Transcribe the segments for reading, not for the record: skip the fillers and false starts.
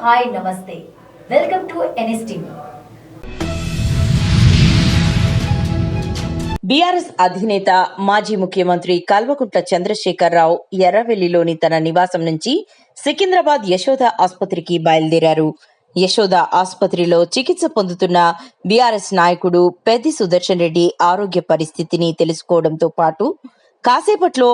Hi నమస్తే welcome to NSTV. BRS అధినేత మాజీ ముఖ్యమంత్రి కల్వకుంట్ల చంద్రశేఖరరావు ఎర్రవెల్లిలోని తన నివాసం నుంచి సికింద్రాబాద్ యశోద ఆసుపత్రికి బయలుదేరారు. యశోద ఆసుపత్రిలో చికిత్స పొందుతున్న బీఆర్ఎస్ నాయకుడు పెద్ది సుదర్శన్ రెడ్డి ఆరోగ్య పరిస్థితిని తెలుసుకోవడంతో పాటు కాసేపట్లో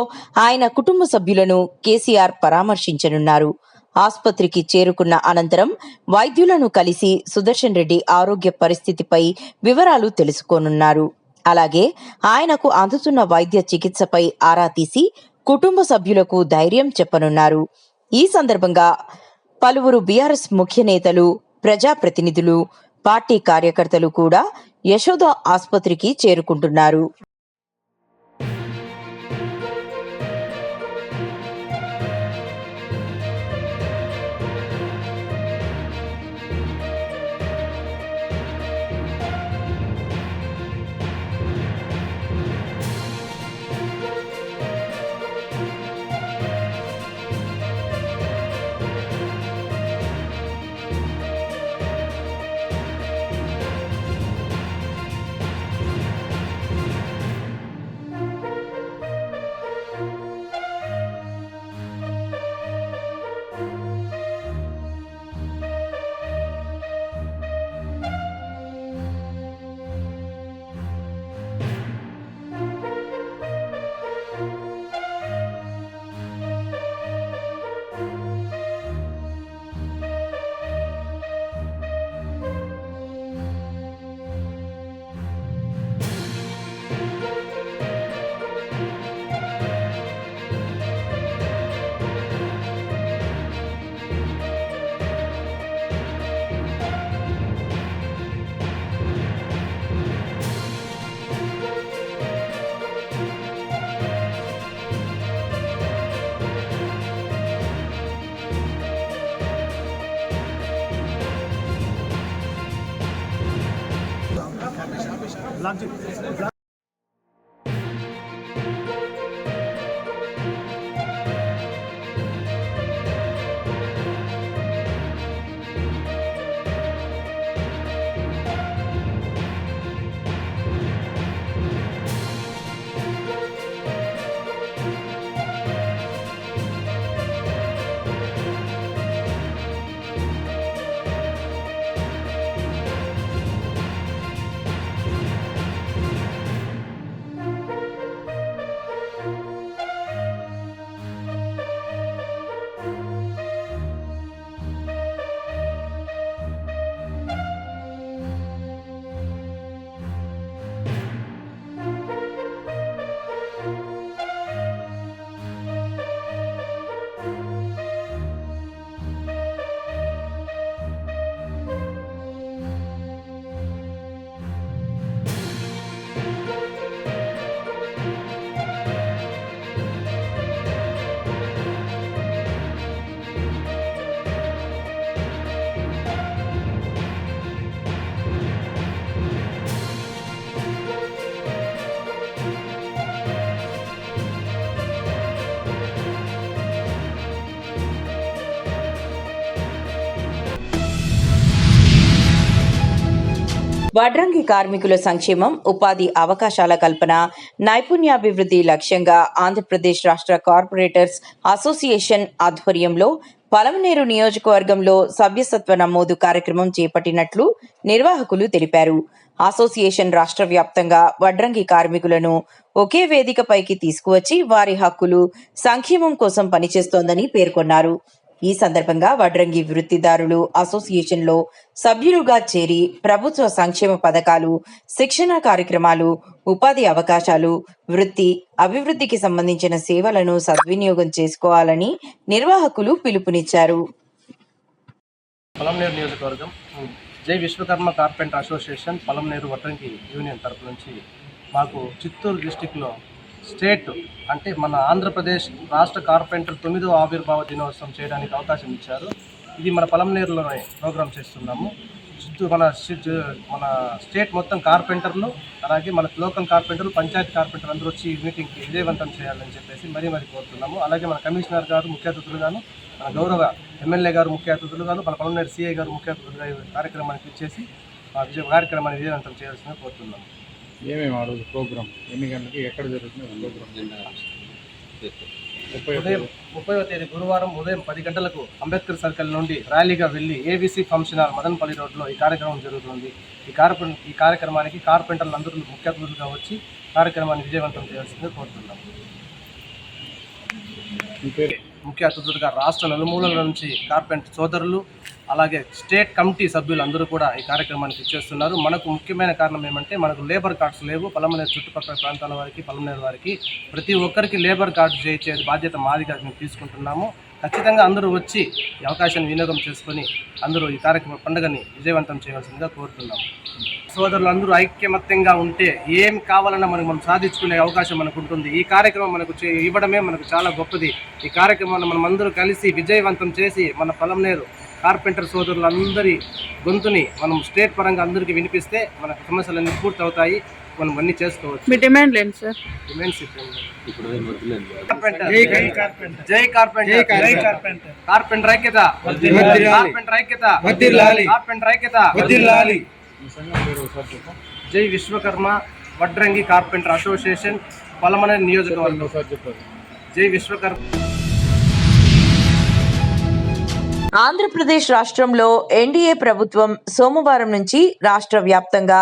ఆయన కుటుంబ సభ్యులను కేసీఆర్ పరామర్శించనున్నారు. ఆసుపత్రికి చేరుకున్న అనంతరం వైద్యులను కలిసి సుదర్శన్ రెడ్డి ఆరోగ్య పరిస్థితిపై వివరాలు తెలుసుకోనున్నారు. అలాగే ఆయనకు అందుతున్న వైద్య చికిత్సపై ఆరా తీసి కుటుంబ సభ్యులకు ధైర్యం చెప్పనున్నారు. ఈ సందర్భంగా పలువురు బీఆర్ఎస్ ముఖ్య నేతలు, ప్రజాప్రతినిధులు, పార్టీ కార్యకర్తలు కూడా యశోద ఆసుపత్రికి చేరుకుంటున్నారు. వడ్రంగి కార్మికుల సంక్షేమం, ఉపాధి అవకాశాల కల్పన, నైపుణ్యాభివృద్ధి లక్ష్యంగా ఆంధ్రప్రదేశ్ రాష్ట్ర కార్పొరేటర్స్ అసోసియేషన్ ఆధ్వర్యంలో పలమనేరు నియోజకవర్గంలో సభ్యసత్వ నమోదు కార్యక్రమం చేపట్టినట్లు నిర్వాహకులు తెలిపారు. అసోసియేషన్ రాష్ట్ర వ్యాప్తంగా వడ్రంగి కార్మికులను ఒకే వేదికపైకి తీసుకువచ్చి వారి హక్కులు, సంక్షేమం కోసం పనిచేస్తోందని పేర్కొన్నారు. ఈ సందర్భంగా వడ్రంగి వృత్తిదారులు అసోసియేషన్లో సభ్యులుగా చేరి ప్రభుత్వ సంక్షేమ పథకాలు, శిక్షణ కార్యక్రమాలు, ఉపాధి అవకాశాలు, వృత్తి అభివృద్ధికి సంబంధించిన సేవలను సద్వినియోగం చేసుకోవాలని నిర్వాహకులు పిలుపునిచ్చారు. పలమనేరు నియోజకవర్గం జై విశ్వకర్మ కార్పెంటర్ అసోసియేషన్ పలమనేరు వడ్రంగి యూనియన్ తరపు నుంచి మాకు చిత్తూరు డిస్టిక్లో స్టేట్ అంటే మన ఆంధ్రప్రదేశ్ రాష్ట్ర కార్పెంటర్ 9వ ఆవిర్భావ దినోత్సవం చేయడానికి అవకాశం ఇచ్చారు. ఇది మన పలమనేరులోనే ప్రోగ్రామ్ చేస్తున్నాము. మన స్టేట్ మొత్తం కార్పెంటర్లు, అలాగే మన లోకల్ కార్పెంటర్లు, పంచాయతీ కార్పెంటర్లు అందరూ వచ్చి ఈ మీటింగ్కి విజయవంతం చేయాలని చెప్పేసి మరీ కోరుతున్నాము. అలాగే మన కమిషనర్ గారు ముఖ్య అతిథులుగాను, మన గౌరవ ఎమ్మెల్యే గారు ముఖ్య అతిథులుగాను, మన పలమనేరు సిఐ గారు ముఖ్య అతిథులుగా ఈ కార్యక్రమానికి ఇచ్చేసి కార్యక్రమాన్ని విజయవంతం చేయాల్సిందిగా కోరుతున్నాము. ఏమేమి ఆ రోజు ప్రోగ్రామ్ ఎన్ని గంటలకి ఎక్కడ జరుగుతుంది ప్రోగ్రామ్? ఉదయం 30వ తేదీ గురువారం ఉదయం 10 గంటలకు అంబేద్కర్ సర్కిల్ నుండి ర్యాలీగా వెళ్లి ఏబీసీ ఫంక్షన్ హాల్ మదనపల్లి రోడ్లో ఈ కార్యక్రమం జరుగుతుంది. ఈ కార్యక్రమానికి కార్పెంటర్లు అందరూ ముఖ్య అతిథులుగా వచ్చి కార్యక్రమాన్ని విజయవంతం చేయాల్సిందిగా కోరుతున్నాం. ముఖ్య అతిథులుగా రాష్ట్ర నలుమూలల నుంచి కార్పెంటర్ సోదరులు, అలాగే స్టేట్ కమిటీ సభ్యులు అందరూ కూడా ఈ కార్యక్రమానికి ఇచ్చేస్తున్నారు. మనకు ముఖ్యమైన కారణం ఏమంటే మనకు లేబర్ కార్డ్స్ లేవు. పలమనేరు చుట్టుపక్కల ప్రాంతాల వారికి, పలమనేరు వారికి ప్రతి ఒక్కరికి లేబర్ కార్డు చేయించే బాధ్యత మాదిగా మేము తీసుకుంటున్నాము. ఖచ్చితంగా అందరూ వచ్చి ఈ అవకాశాన్ని వినియోగం చేసుకొని అందరూ ఈ పండుగని విజయవంతం చేయాల్సిందిగా కోరుతున్నాము. సోదరులు అందరూ ఐక్యమత్యంగా ఉంటే ఏం కావాలన్నా మనం సాధించుకునే అవకాశం మనకు ఉంటుంది. ఈ కార్యక్రమం మనకు ఇవ్వడమే మనకు చాలా గొప్పది. ఈ కార్యక్రమాన్ని మనం అందరూ కలిసి విజయవంతం చేసి మన పలమనేరు కార్పెంటర్ సోదరులందరి గొంతుని మనం స్టేట్ పరంగా అందరికీ వినిపిస్తే మన సమస్యలన్నీ పూర్తి అవుతాయి. మనం అన్నీ చేసుకోవచ్చు. మీ డిమాండ్ ఏంటి సార్? డిమాండ్స్ జై కార్పెంటర్, కార్పెంటర్ ఐక్యత, కార్పెంటర్ ఐక్యత, కార్పెంటర్ ఐక్యత. జై విశ్వకర్మ వడ్రంగి కార్పెంటర్ అసోసియేషన్ పలమనేరు నియోజకవర్గం. జై విశ్వకర్మ. ఆంధ్రప్రదేశ్ రాష్ట్రంలో ఎన్డీఏ ప్రభుత్వం సోమవారం నుంచి రాష్ట్ర వ్యాప్తంగా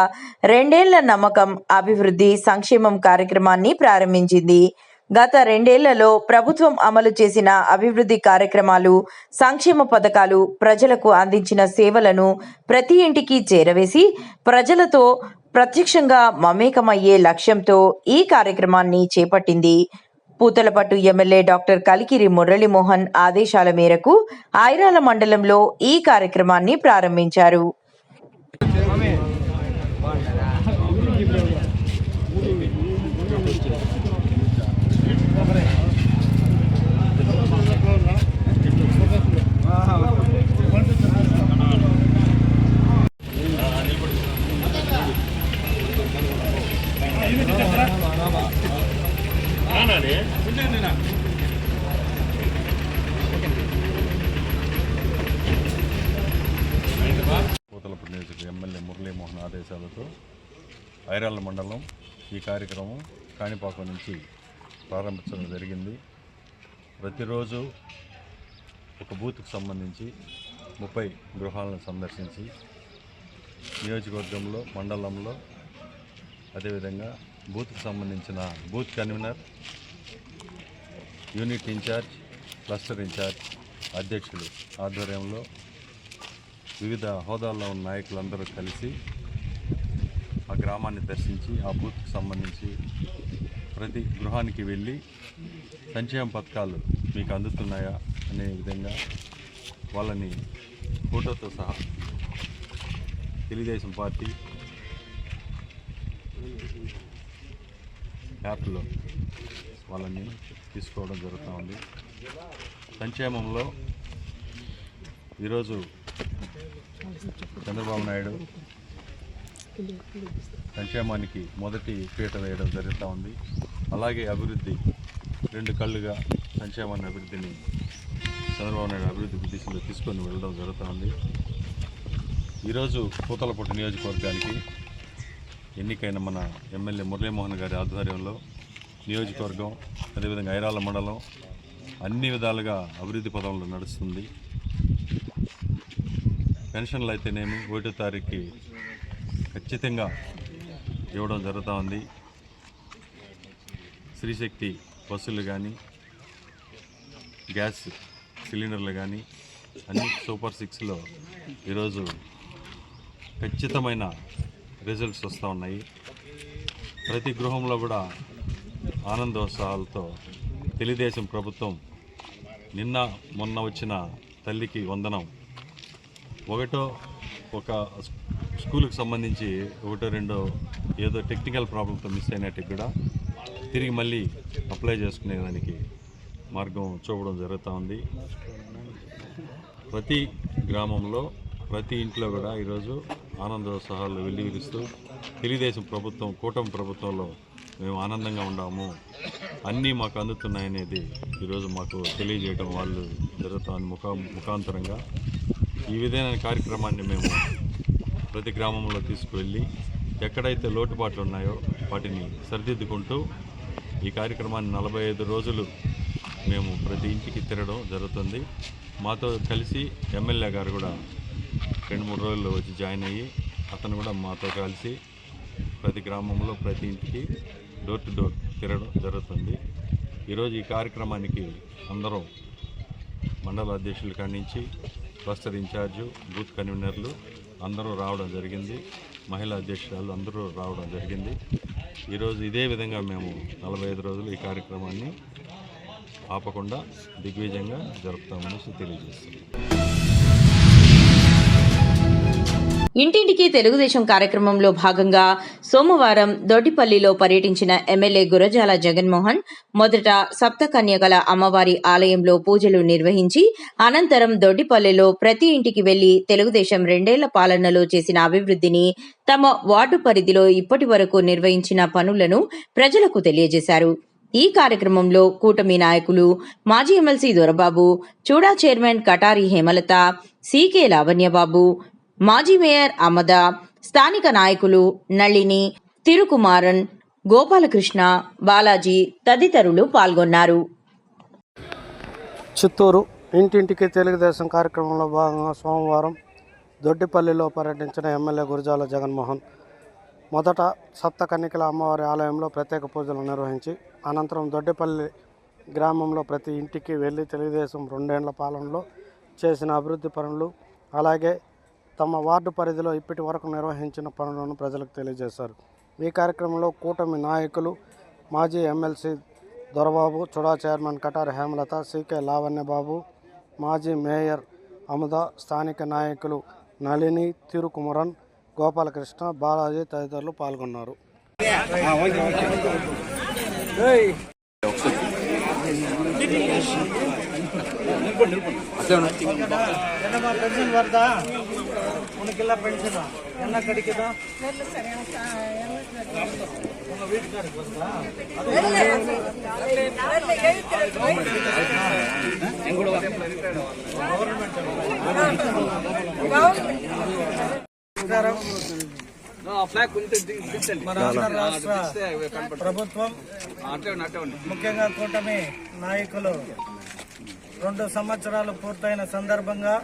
2 ఏళ్ల నమ్మకం, అభివృద్ధి, సంక్షేమం కార్యక్రమాన్ని ప్రారంభించింది. గత 2 ఏళ్లలో ప్రభుత్వం అమలు చేసిన అభివృద్ధి కార్యక్రమాలు, సంక్షేమ పథకాలు, ప్రజలకు అందించిన సేవలను ప్రతి ఇంటికి చేరవేసి ప్రజలతో ప్రత్యక్షంగా మమేకమయ్యే లక్ష్యంతో ఈ కార్యక్రమాన్ని చేపట్టింది. పూతలపట్టు ఎమ్మెల్యే డాక్టర్ కలికిరి మురళీమోహన్ ఆదేశాల మేరకు ఐరాల మండలంలో ఈ కార్యక్రమాన్ని ప్రారంభించారు. పూతలపట్టు నియోజకవర్గ ఎమ్మెల్యే మురళీమోహన్ ఆదేశాలతో ఐరాల మండలం ఈ కార్యక్రమం కాణిపాకం నుంచి ప్రారంభించడం జరిగింది. ప్రతిరోజు ఒక బూత్కు సంబంధించి 30 గృహాలను సందర్శించి నియోజకవర్గంలో, మండలంలో, అదేవిధంగా బూత్కు సంబంధించిన booth convener, unit incharge, cluster incharge, అధ్యక్షులు ఆధ్వర్యంలో వివిధ హోదాల్లో ఉన్న నాయకులందరూ కలిసి ఆ గ్రామాన్ని దర్శించి ఆ బూత్కి సంబంధించి ప్రతి గృహానికి వెళ్ళి సంక్షేమ పథకాలు మీకు అందుతున్నాయా అనే విధంగా వాళ్ళని ఫోటోతో సహా తెలుగుదేశం పార్టీ యాప్లో వాళ్ళని తీసుకోవడం జరుగుతూ ఉంది. సంక్షేమంలో ఈరోజు చంద్రబాబు నాయుడు సంక్షేమానికి మొదటి పీట వేయడం జరుగుతూ ఉంది. అలాగే అభివృద్ధి 2 కళ్ళుగా సంక్షేమాన్ని, అభివృద్ధిని చంద్రబాబు నాయుడు అభివృద్ధి దిశలో తీసుకొని వెళ్ళడం జరుగుతూ ఉంది. ఈరోజు పూతలపట్టు నియోజకవర్గానికి ఎన్నికైన మన ఎమ్మెల్యే మురళీమోహన్ గారి ఆధ్వర్యంలో నియోజకవర్గం, అదేవిధంగా ఐరాల మండలం అన్ని విధాలుగా అభివృద్ధి పదంలో నడుస్తుంది. పెన్షన్లు అయితేనేమి 1వ తారీఖుకి ఖచ్చితంగా ఇవ్వడం జరుగుతూ ఉంది. శ్రీశక్తి బస్సులు కానీ, గ్యాస్ సిలిండర్లు కానీ అన్ని సూపర్ 6లో ఈరోజు ఖచ్చితమైన రిజల్ట్స్ వస్తూ ఉన్నాయి. ప్రతి గృహంలో కూడా ఆనందోత్సాహాలతో తెలుగుదేశం ప్రభుత్వం నిన్న మొన్న వచ్చిన తల్లికి వందనం, ఒక స్కూల్కి సంబంధించి 1-2 ఏదో టెక్నికల్ ప్రాబ్లంతో మిస్ అయినట్టు కూడా తిరిగి మళ్ళీ అప్లై చేసుకునేదానికి మార్గం చూపడం జరుగుతూ ఉంది. ప్రతి గ్రామంలో ప్రతి ఇంట్లో కూడా ఈరోజు ఆనందోత్సాహాలు వెల్లివిరుస్తూ తెలుగుదేశం ప్రభుత్వం, కూటమి ప్రభుత్వంలో మేము ఆనందంగా ఉన్నాము, అన్నీ మాకు అందుతున్నాయనేది ఈరోజు మాకు తెలియజేయడం వాళ్ళు జరుగుతామని ముఖాంతరంగా ఈ విధమైన కార్యక్రమాన్ని మేము ప్రతి గ్రామంలో తీసుకువెళ్ళి ఎక్కడైతే లోటుపాట్లు ఉన్నాయో వాటిని సరిదిద్దుకుంటూ ఈ కార్యక్రమాన్ని 45 రోజులు మేము ప్రతి ఇంటికి తిరగడం జరుగుతుంది. మాతో కలిసి ఎమ్మెల్యే గారు కూడా 2-3 రోజుల్లో వచ్చి జాయిన్ అయ్యి అతను కూడా మాతో కలిసి ప్రతి గ్రామంలో ప్రతి ఇంటికి డోర్ టు డోర్ తిరగడం జరుగుతుంది. ఈరోజు ఈ కార్యక్రమానికి అందరం మండల అధ్యక్షుల కాడి నుంచి క్లస్టర్ ఇన్ఛార్జు, బూత్ కన్వీనర్లు అందరూ రావడం జరిగింది. మహిళా అధ్యక్షురాలు అందరూ రావడం జరిగింది. ఈరోజు ఇదే విధంగా మేము 45 రోజులు ఈ కార్యక్రమాన్ని ఆపకుండా దిగ్విజయంగా జరుపుతామని తెలియజేస్తున్నాం. ఇంటింటికి తెలుగుదేశం కార్యక్రమంలో భాగంగా సోమవారం దొడ్డిపల్లిలో పర్యటించిన ఎమ్మెల్యే గురజాల జగన్మోహన్ మొదట సప్తకన్యకల అమ్మవారి ఆలయంలో పూజలు నిర్వహించి అనంతరం దొడ్డిపల్లిలో ప్రతి ఇంటికి వెళ్లి తెలుగుదేశం 2 ఏళ్ల పాలనలో చేసిన అభివృద్ధిని, తమ వార్డు పరిధిలో ఇప్పటి వరకు నిర్వహించిన పనులను ప్రజలకు తెలియజేశారు. ఈ కార్యక్రమంలో కూటమి నాయకులు మాజీ ఎమ్మెల్సీ దొరబాబు, చూడా చైర్మన్ కటారి హేమలత, సీకే లావణ్యబాబు, మాజీ మేయర్ అమద, స్థానిక నాయకులు నళిని, తిరుకుమారన్, గోపాలకృష్ణ, బాలాజీ తదితరులు పాల్గొన్నారు. చిత్తూరు ఇంటింటికి తెలుగుదేశం కార్యక్రమంలో భాగంగా సోమవారం దొడ్డిపల్లిలో పర్యటించిన ఎమ్మెల్యే గురజాల జగన్మోహన్ మొదట సప్తకన్యకల అమ్మవారి ఆలయంలో ప్రత్యేక పూజలు నిర్వహించి అనంతరం దొడ్డిపల్లి గ్రామంలో ప్రతి ఇంటికి వెళ్ళి తెలుగుదేశం 2 ఏళ్ల పాలనలో చేసిన అభివృద్ధి పనులు, అలాగే తమ వార్డు పరిధిలో ఇప్పటి వరకు నిర్వహించిన పనులను ప్రజలకు తెలియజేశారు. ఈ కార్యక్రమంలో కూటమి నాయకులు మాజీ MLC Dorababu, Chuda chairman Katari Hemalatha, CK Lavanyababu, మాజీ మేయర్ అముద, స్థానిక నాయకులు నళిని, తిరుకుమరన్, గోపాలకృష్ణ, బాలాజీ తదితరులు పాల్గొన్నారు. ಪೆನ್ಷನ್ ಬರ್ತಾ ಉನಕ್ಕೆಲ್ಲ ಪೆನ್ಷನ್ ಎಲ್ಲ ಕಡಿಕೆದ ಉನ್ನ ವೀಟ್ಕಾರಕ್ಕೆ ಬಂತಾ మన రాష్ట్ర ప్రభుత్వం ముఖ్యంగా కూటమి నాయకులు 2 సంవత్సరాలు పూర్తయిన సందర్భంగా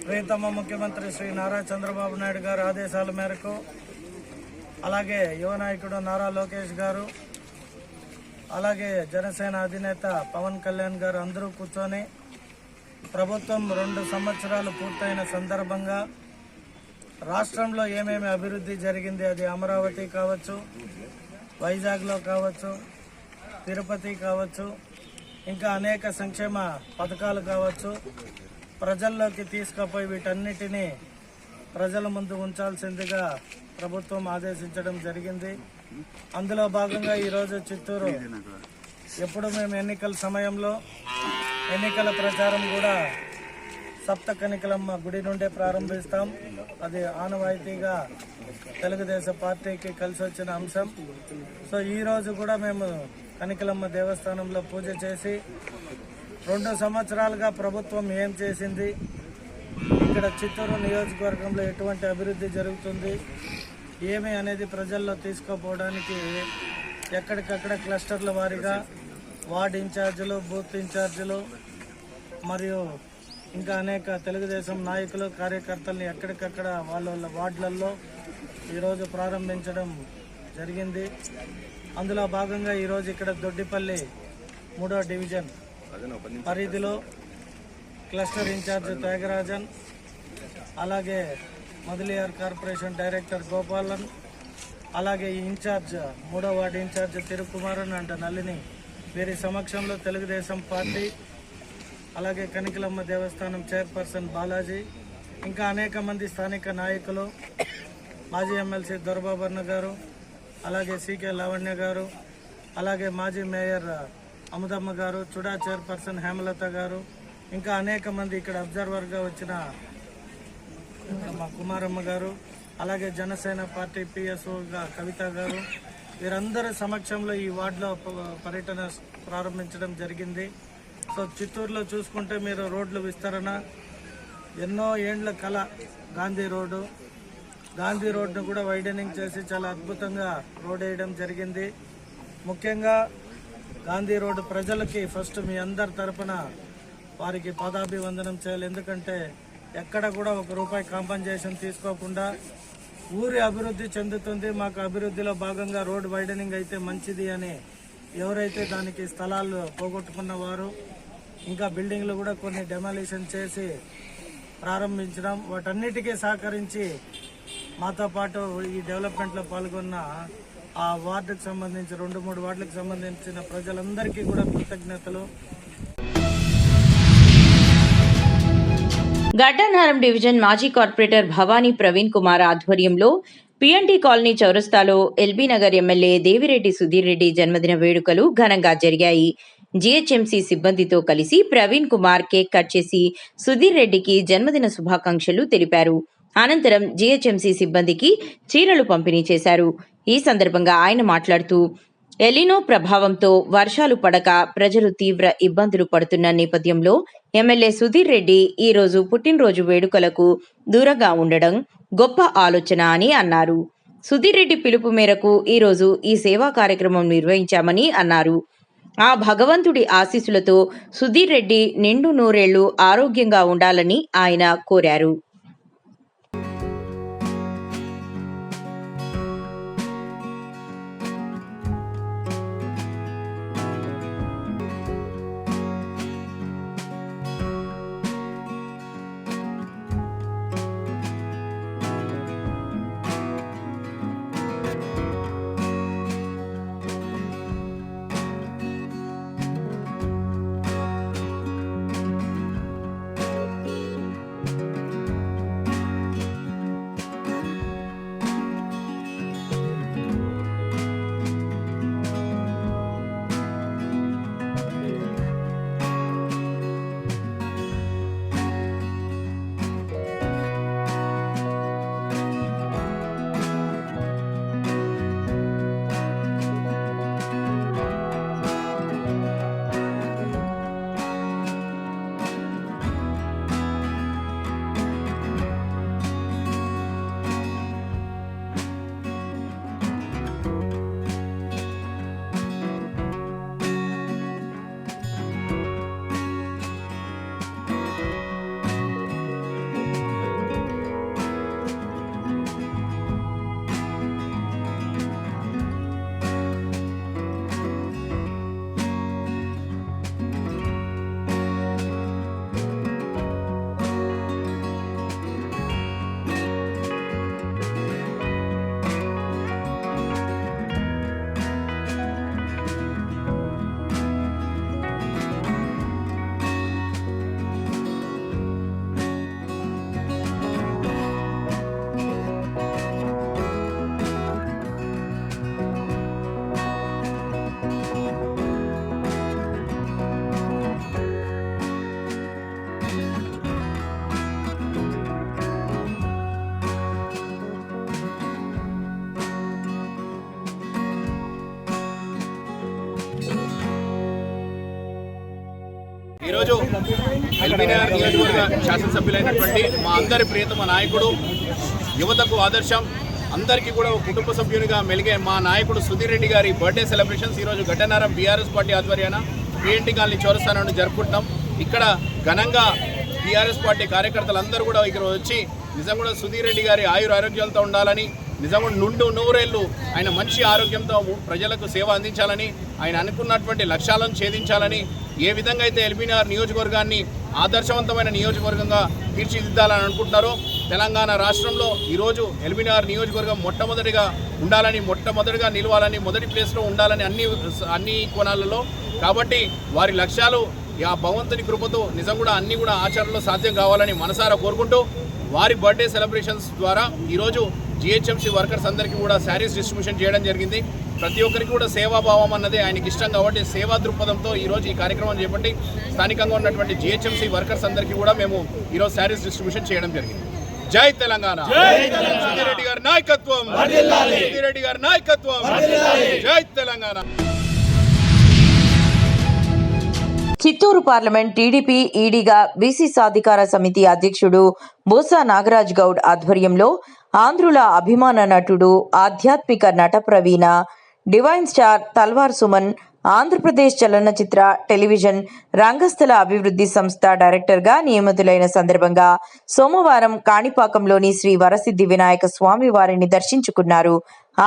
ప్రియతమ ముఖ్యమంత్రి శ్రీ నారా చంద్రబాబు నాయుడు గారి ఆదేశాల మేరకు, అలాగే యువ నాయకుడు నారా లోకేష్ గారు, అలాగే జనసేన అధినేత పవన్ కళ్యాణ్ గారు అందరూ కూర్చొని ప్రభుత్వం 2 సంవత్సరాలు పూర్తయిన సందర్భంగా రాష్ట్రంలో ఏమేమి అభివృద్ధి జరిగింది, అది అమరావతి కావచ్చు, వైజాగ్లో కావచ్చు, తిరుపతి కావచ్చు, ఇంకా అనేక సంక్షేమ పథకాలు కావచ్చు, ప్రజల్లోకి తీసుకుపోయి వీటన్నిటినీ ప్రజల ముందు ఉంచాల్సిందిగా ప్రభుత్వం ఆదేశించడం జరిగింది. అందులో భాగంగా ఈరోజు చిత్తూరు ఎప్పుడు మేము ఎన్నికల సమయంలో ఎన్నికల ప్రచారం కూడా సప్తకన్యకలమ్మ గుడి నుండే ప్రారంభిస్తాం. అది ఆనవాయితీగా తెలుగుదేశం పార్టీకి కలిసి వచ్చిన అంశం. సో ఈరోజు కూడా మేము కనికలమ్మ దేవస్థానంలో పూజ చేసి 2 సంవత్సరాలుగా ప్రభుత్వం ఏం చేసింది, ఇక్కడ చిత్తూరు నియోజకవర్గంలో ఎటువంటి అభివృద్ధి జరుగుతుంది, ఏమి అనేది ప్రజల్లో తీసుకుపోవడానికి ఎక్కడికక్కడ క్లస్టర్ల వారీగా వార్డ్ ఇన్ఛార్జీలు, బూత్ ఇన్ఛార్జీలు మరియు ఇంకా అనేక తెలుగుదేశం నాయకులు, కార్యకర్తల్ని ఎక్కడికక్కడ వాళ్ళ వార్డులలో ఈరోజు ప్రారంభించడం జరిగింది. అందులో భాగంగా ఈరోజు ఇక్కడ దొడ్డిపల్లి 3వ డివిజన్ పరిధిలో క్లస్టర్ ఇన్ఛార్జ్ త్యాగరాజన్, అలాగే మదిలియార్ కార్పొరేషన్ డైరెక్టర్ గోపాలన్, అలాగే ఈ ఇన్ఛార్జ్ 3వ వార్డు ఇన్ఛార్జ్ తిరుకుమారన్ అంట నల్లిని, వీరి సమక్షంలో తెలుగుదేశం పార్టీ, అలాగే కనికలమ్మ దేవస్థానం చైర్పర్సన్ బాలాజీ, ఇంకా అనేక మంది స్థానిక నాయకులు, మాజీ ఎమ్మెల్సీ దొరబాబన్న గారు, అలాగే సీకే లావణ్య గారు, అలాగే మాజీ మేయర్ అముదమ్మ గారు, చుడా చైర్పర్సన్ హేమలత గారు, ఇంకా అనేక మంది ఇక్కడ అబ్జర్వర్గా వచ్చిన మా కుమారమ్మ గారు, అలాగే జనసేన పార్టీ పిఎస్ఓగా కవిత గారు, వీరందరి సమక్షంలో ఈ వార్డులో పర్యటన ప్రారంభించడం జరిగింది. సో చిత్తూరులో చూసుకుంటే మీరు రోడ్లు విస్తరణ, ఎన్నో ఏండ్ల కళ గాంధీ రోడ్డును కూడా వైడనింగ్ చేసి చాలా అద్భుతంగా రోడ్ వేయడం జరిగింది. ముఖ్యంగా గాంధీ రోడ్డు ప్రజలకి ఫస్ట్ మీ అందరి తరపున వారికి పాదాభివందనం చేయాలి. ఎందుకంటే ఎక్కడ కూడా ₹1 కాంపన్సేషన్ తీసుకోకుండా ఊరి అభివృద్ధి చెందుతుంది, మాకు అభివృద్ధిలో భాగంగా రోడ్ వైడనింగ్ అయితే మంచిది అని ఎవరైతే దానికి స్థలాలు పోగొట్టుకున్న వారు, ఇంకా బిల్డింగ్లు కూడా కొన్ని డెమాలిషన్ చేసి ప్రారంభించడం, వాటన్నిటికీ సహకరించి మాతో పాటు ఈ డెవలప్మెంట్లో పాల్గొన్న ఆ వార్డుకు సంబంధించి 2-3 వార్డులకు సంబంధించిన ప్రజలందరికీ కూడా కృతజ్ఞతలు. గడ్డనారం డివిజన్ మాజీ కార్పొరేటర్ భవానీ ప్రవీణ్ కుమార్ ఆధ్వర్యంలో పిఎన్టీ కాలనీ చౌరస్తాలో ఎల్బీ నగర్ ఎమ్మెల్యే దేవిరెడ్డి సుధీర్ రెడ్డి జన్మదిన వేడుకలు ఘనంగా జరిగాయి. జీహెచ్ఎంసీ సిబ్బందితో కలిసి ప్రవీణ్ కుమార్ కేక్ కట్ చేసి సుధీర్ రెడ్డికి జన్మదిన శుభాకాంక్షలు తెలిపారు. అనంతరం జీహెచ్ఎంసీ సిబ్బందికి చీరలు పంపిణీ చేశారు. ఈ సందర్భంగా ఆయన మాట్లాడుతూ ఎలినో ప్రభావంతో వర్షాలు పడక ప్రజలు తీవ్ర ఇబ్బందులు పడుతున్న నేపథ్యంలో ఎమ్మెల్యే సుధీర్ రెడ్డి ఈ రోజు పుట్టినరోజు వేడుకలకు దూరంగా ఉండడం గొప్ప ఆలోచన అని అన్నారు. సుధీర్ రెడ్డి పిలుపు మేరకు ఈ రోజు ఈ సేవా కార్యక్రమం నిర్వహించామని అన్నారు. ఆ భగవంతుడి ఆశీస్సులతో సుధీర్ రెడ్డి నిండు నూరేళ్లు ఆరోగ్యంగా ఉండాలని ఆయన కోరారు. ఈరోజు ఎల్బీనగర్ నియోజకవర్గ శాసనసభ్యులైనటువంటి మా అందరి ప్రియతమ నాయకుడు, యువతకు ఆదర్శం, అందరికీ కూడా కుటుంబ సభ్యునిగా మెలిగే మా నాయకుడు సుధీర్ రెడ్డి గారి బర్త్డే సెలబ్రేషన్స్ ఈరోజు Gaddiannaram BRS party ఆధ్వర్యాన P&T colony చౌరస్తా నుండి జరుపుకుంటున్నాం. ఇక్కడ ఘనంగా టీఆర్ఎస్ పార్టీ కార్యకర్తలందరూ కూడా ఇక్కడ వచ్చి నిజంగా కూడా సుధీర్ రెడ్డి గారి ఆరోగ్యాలతో ఉండాలని, నిజంగా నుండు నూరేళ్లు ఆయన మంచి ఆరోగ్యంతో ప్రజలకు సేవ అందించాలని, ఆయన అనుకున్నటువంటి లక్ష్యాలను ఛేదించాలని, ఏ విధంగా అయితే ఎల్బీనగర్ నియోజకవర్గాన్ని ఆదర్శవంతమైన నియోజకవర్గంగా తీర్చిదిద్దాలని అనుకుంటున్నారో, తెలంగాణ రాష్ట్రంలో ఈరోజు ఎల్బీనగర్ నియోజకవర్గం మొట్టమొదటిగా ఉండాలని, మొట్టమొదటిగా నిలవాలని, మొదటి ప్లేస్లో ఉండాలని అన్ని కోణాలలో. కాబట్టి వారి లక్ష్యాలు ఆ భగవంతుని కృపతో నిజం కూడా అన్నీ కూడా ఆచరణలో సాధ్యం కావాలని మనసారా కోరుకుంటూ వారి బర్త్డే సెలబ్రేషన్స్ ద్వారా ఈరోజు జిహెచ్ఎంసీ వర్కర్స్ అందరికీ కూడా శారీస్ డిస్ట్రిబ్యూషన్ చేయడం జరిగింది. ప్రతి ఒక్కరికి కూడా సేవాభావం అన్నదే ఆయనకి ఇష్టం కాబట్టి సేవా దృక్పథంతో ఈరోజు ఈ కార్యక్రమం చేపట్టి స్థానికంగా ఉన్నటువంటి జిహెచ్ఎంసీ వర్కర్స్ అందరికీ కూడా మేము ఈరోజు శారీస్ డిస్ట్రిబ్యూషన్ చేయడం జరిగింది. జై తెలంగాణ, సుధీరెడ్డి గారి నాయకత్వం, సుధీరెడ్డి గారి నాయకత్వం, జై తెలంగాణ. చిత్తూరు పార్లమెంట్ టీడీపీ ఈడీగా బీసీ సాధికార సమితి అధ్యక్షుడు బూసా నాగరాజ్ గౌడ్ ఆధ్వర్యంలో ఆంధ్రుల అభిమాన నటుడు, ఆధ్యాత్మిక నట ప్రవీణ, డివైన్ స్టార్ తల్వార్ సుమన్, ఆంధ్రప్రదేశ్ చలనచిత్ర, టెలివిజన్, రంగస్థల అభివృద్ధి సంస్థ డైరెక్టర్గా నియమితులైన సందర్భంగా సోమవారం కాణిపాకంలోని శ్రీ వరసిద్ధి వినాయక స్వామి వారిని దర్శించుకున్నారు.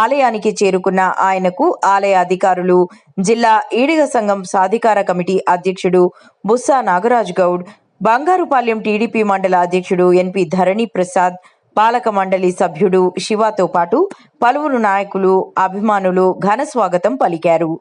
ఆలయానికి చేరుకున్న ఆయనకు ఆలయ అధికారులు, జిల్లా ఈడిగ సంఘం సాధికార కమిటీ అధ్యక్షుడు బుస్సా నాగరాజ్ గౌడ్, బంగారుపాలెం టీడీపీ మండల అధ్యక్షుడు ఎన్పి ధరణి ప్రసాద్, పాలక మండలి సభ్యుడు శివతో పాటు పలువురు నాయకులు, అభిమానులు ఘన స్వాగతం పలికారు.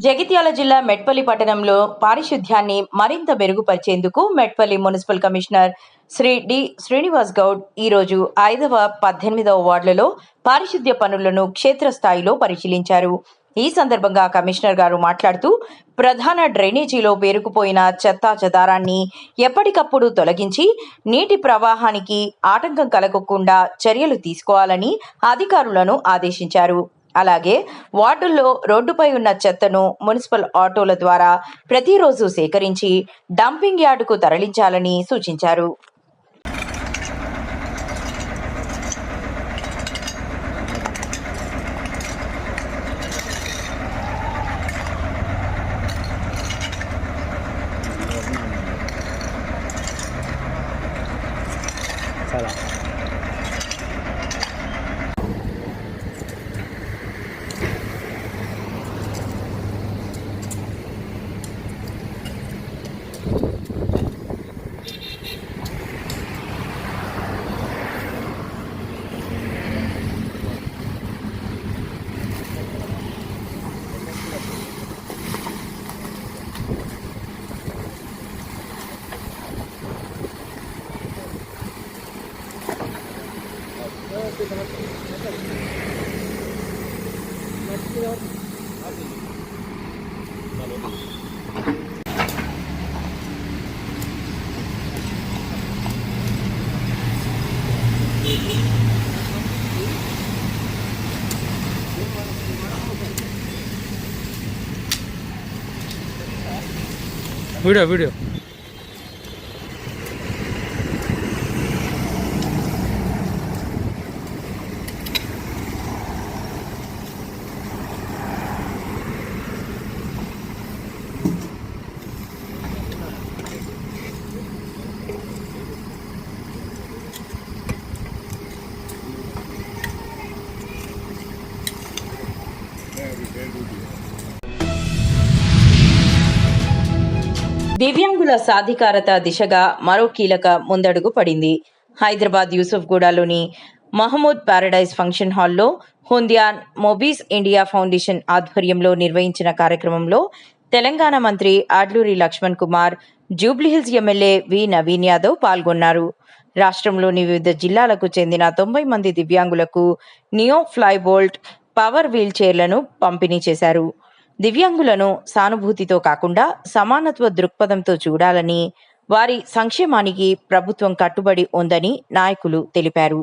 జగిత్యాల జిల్లా మెట్పల్లి పట్టణంలో పారిశుధ్యాన్ని మరింత మెరుగుపరిచేందుకు Metpalli municipal commissioner Shri D Srinivas Goud ఈరోజు 5వ 18వ వార్డులలో పారిశుధ్య పనులను క్షేత్రస్థాయిలో పరిశీలించారు. ఈ సందర్భంగా కమిషనర్ గారు మాట్లాడుతూ ప్రధాన డ్రైనేజీలో పేరుకుపోయిన చెత్తా చెదారాన్ని ఎప్పటికప్పుడు తొలగించి నీటి ప్రవాహానికి ఆటంకం కలగకుండా చర్యలు తీసుకోవాలని అధికారులను ఆదేశించారు. అలాగే వార్డుల్లో రోడ్డుపై ఉన్న చెత్తను మున్సిపల్ ఆటోల ద్వారా ప్రతిరోజు సేకరించి డంపింగ్ యార్డుకు తరలించాలని సూచించారు. వీడియో దివ్యాంగుల సాధికారత దిశగా మరో కీలక ముందడుగు పడింది. హైదరాబాద్ యూసుఫ్గూడలోని మహమూద్ ప్యారడైజ్ ఫంక్షన్ హాల్లో హుంద్యాన్ మొబీస్ ఇండియా ఫౌండేషన్ ఆధ్వర్యంలో నిర్వహించిన కార్యక్రమంలో తెలంగాణ మంత్రి అడ్లూరి లక్ష్మణ్ కుమార్, జూబ్లీహిల్స్ ఎమ్మెల్యే వి నవీన్ యాదవ్ పాల్గొన్నారు. రాష్ట్రంలోని వివిధ జిల్లాలకు చెందిన 90 మంది దివ్యాంగులకు నియో ఫ్లైబోల్ట్ పవర్ వీల్ చైర్లను పంపిణీ చేశారు. దివ్యాంగులను సానుభూతితో కాకుండా సమానత్వ దృక్పథంతో చూడాలని, వారి సంక్షేమానికి ప్రభుత్వం కట్టుబడి ఉందని నాయకులు తెలిపారు.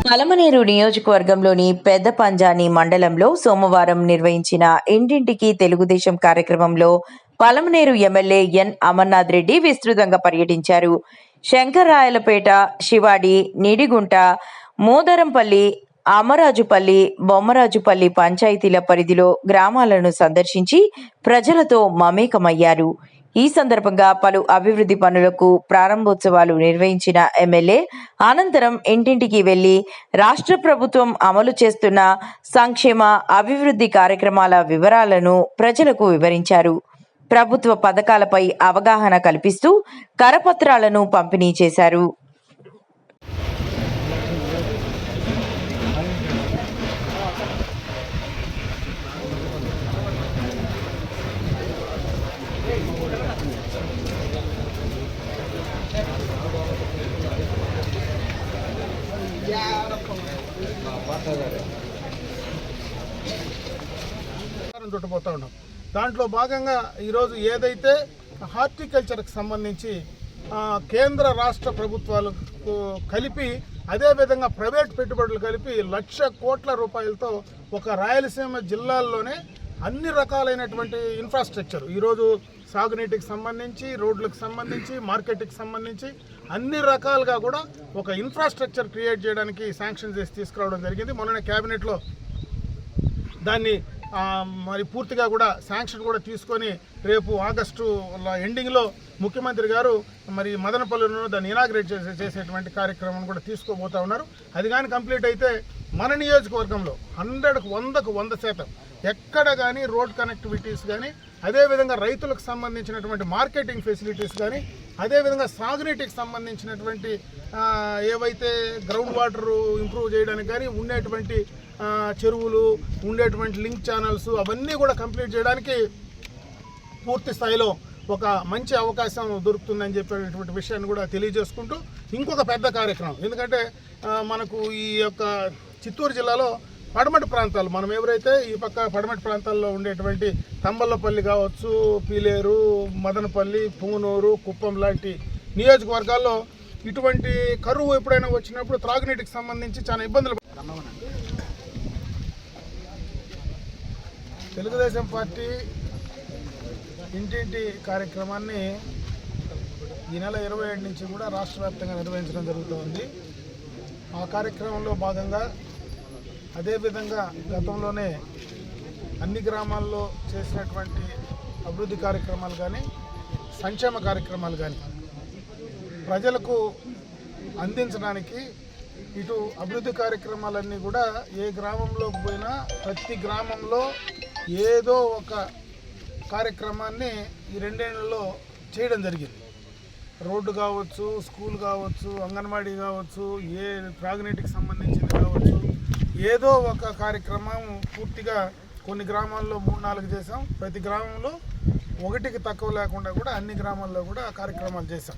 పలమనేరు నియోజకవర్గంలోని పెద్ద పంజాని మండలంలో సోమవారం నిర్వహించిన ఇంటింటికి తెలుగుదేశం కార్యక్రమంలో పలమనేరు ఎమ్మెల్యే ఎన్ అమర్నాథ్ రెడ్డి విస్తృతంగా పర్యటించారు. శంకర్రాయలపేట, శివాడి, నిడిగుంట, మోదరంపల్లి, అమరాజుపల్లి, బొమ్మరాజుపల్లి పంచాయతీల పరిధిలో గ్రామాలను సందర్శించి ప్రజలతో మమేకమయ్యారు. ఈ సందర్భంగా పలు అభివృద్ధి పనులకు ప్రారంభోత్సవాలు నిర్వహించిన ఎమ్మెల్యే అనంతరం ఇంటింటికి వెళ్లి రాష్ట్ర ప్రభుత్వం అమలు చేస్తున్న సంక్షేమ అభివృద్ధి కార్యక్రమాల వివరాలను ప్రజలకు వివరించారు. ప్రభుత్వ పథకాలపై అవగాహన కల్పిస్తూ కరపత్రాలను పంపిణీ చేశారు. చుట్టబోతూ ఉన్నాం. దాంట్లో భాగంగా ఈరోజు ఏదైతే హార్టికల్చర్కి సంబంధించి కేంద్ర రాష్ట్ర ప్రభుత్వాలు కలిపి అదేవిధంగా ప్రైవేట్ పెట్టుబడులు కలిపి 1,00,000 కోట్ల రూపాయలతో ఒక రాయలసీమ జిల్లాల్లోనే అన్ని రకాలైనటువంటి ఇన్ఫ్రాస్ట్రక్చర్ ఈరోజు సాగునీటికి సంబంధించి, రోడ్లకు సంబంధించి, మార్కెట్కి సంబంధించి అన్ని రకాలుగా కూడా ఒక ఇన్ఫ్రాస్ట్రక్చర్ క్రియేట్ చేయడానికి శాంక్షన్ చేసి తీసుకురావడం జరిగింది. మొన్న క్యాబినెట్లో దాన్ని మరి పూర్తిగా కూడా శాంక్షన్ కూడా తీసుకొని రేపు ఆగస్టు ఎండింగ్లో ముఖ్యమంత్రి గారు మరి మదనపల్లిలో దాన్ని ఇనాగ్రేట్ చేసేటువంటి కార్యక్రమం కూడా తీసుకోబోతా ఉన్నారు. అది కానీ కంప్లీట్ అయితే మన నియోజకవర్గంలో 100% ఎక్కడ కానీ రోడ్ కనెక్టివిటీస్ కానీ, అదేవిధంగా రైతులకు సంబంధించినటువంటి మార్కెటింగ్ ఫెసిలిటీస్ కానీ, అదేవిధంగా సాగునీటికి సంబంధించినటువంటి ఏవైతే గ్రౌండ్ వాటర్ ఇంప్రూవ్ చేయడానికి కానీ ఉండేటువంటి చెరువులు, ఉండేటువంటి లింక్ ఛానల్స్ అవన్నీ కూడా కంప్లీట్ చేయడానికి పూర్తి స్థాయిలో ఒక మంచి అవకాశం దొరుకుతుందని చెప్పేటువంటి విషయాన్ని కూడా తెలియజేసుకుంటూ ఇంకొక పెద్ద కార్యక్రమం, ఎందుకంటే మనకు ఈ యొక్క చిత్తూరు జిల్లాలో పడమటి ప్రాంతాలు, మనం ఎవరైతే ఈ పక్క పడమటి ప్రాంతాల్లో ఉండేటువంటి తంబల్లపల్లి కావచ్చు, పీలేరు, మదనపల్లి, పుంగనూరు, కుప్పం లాంటి నియోజకవర్గాల్లో ఇటువంటి కరువు ఎప్పుడైనా వచ్చినప్పుడు త్రాగునీటికి సంబంధించి చాలా ఇబ్బందులు. తెలుగుదేశం పార్టీ ఇంటింటి కార్యక్రమాన్ని ఈ నెల 27 నుంచి కూడా రాష్ట్ర వ్యాప్తంగా నిర్వహించడం జరుగుతుంది. ఆ కార్యక్రమంలో భాగంగా అదేవిధంగా గతంలోనే అన్ని గ్రామాల్లో చేసినటువంటి అభివృద్ధి కార్యక్రమాలు కానీ, సంక్షేమ కార్యక్రమాలు కానీ ప్రజలకు అందించడానికి ఇటు అభివృద్ధి కార్యక్రమాలన్నీ కూడా ఏ గ్రామంలోకి పోయినా ప్రతి గ్రామంలో ఏదో ఒక కార్యక్రమాన్ని ఈ 2 ఏళ్లలో చేయడం జరిగింది. రోడ్డు కావచ్చు, స్కూల్ కావచ్చు, అంగన్వాడీ కావచ్చు, ఏ త్రాగునీటికి సంబంధించింది కావచ్చు, ఏదో ఒక కార్యక్రమం పూర్తిగా కొన్ని గ్రామాల్లో 3-4 చేసాం. ప్రతి గ్రామంలో ఒకటికి తక్కువ లేకుండా కూడా అన్ని గ్రామాల్లో కూడా కార్యక్రమాలు చేసాం.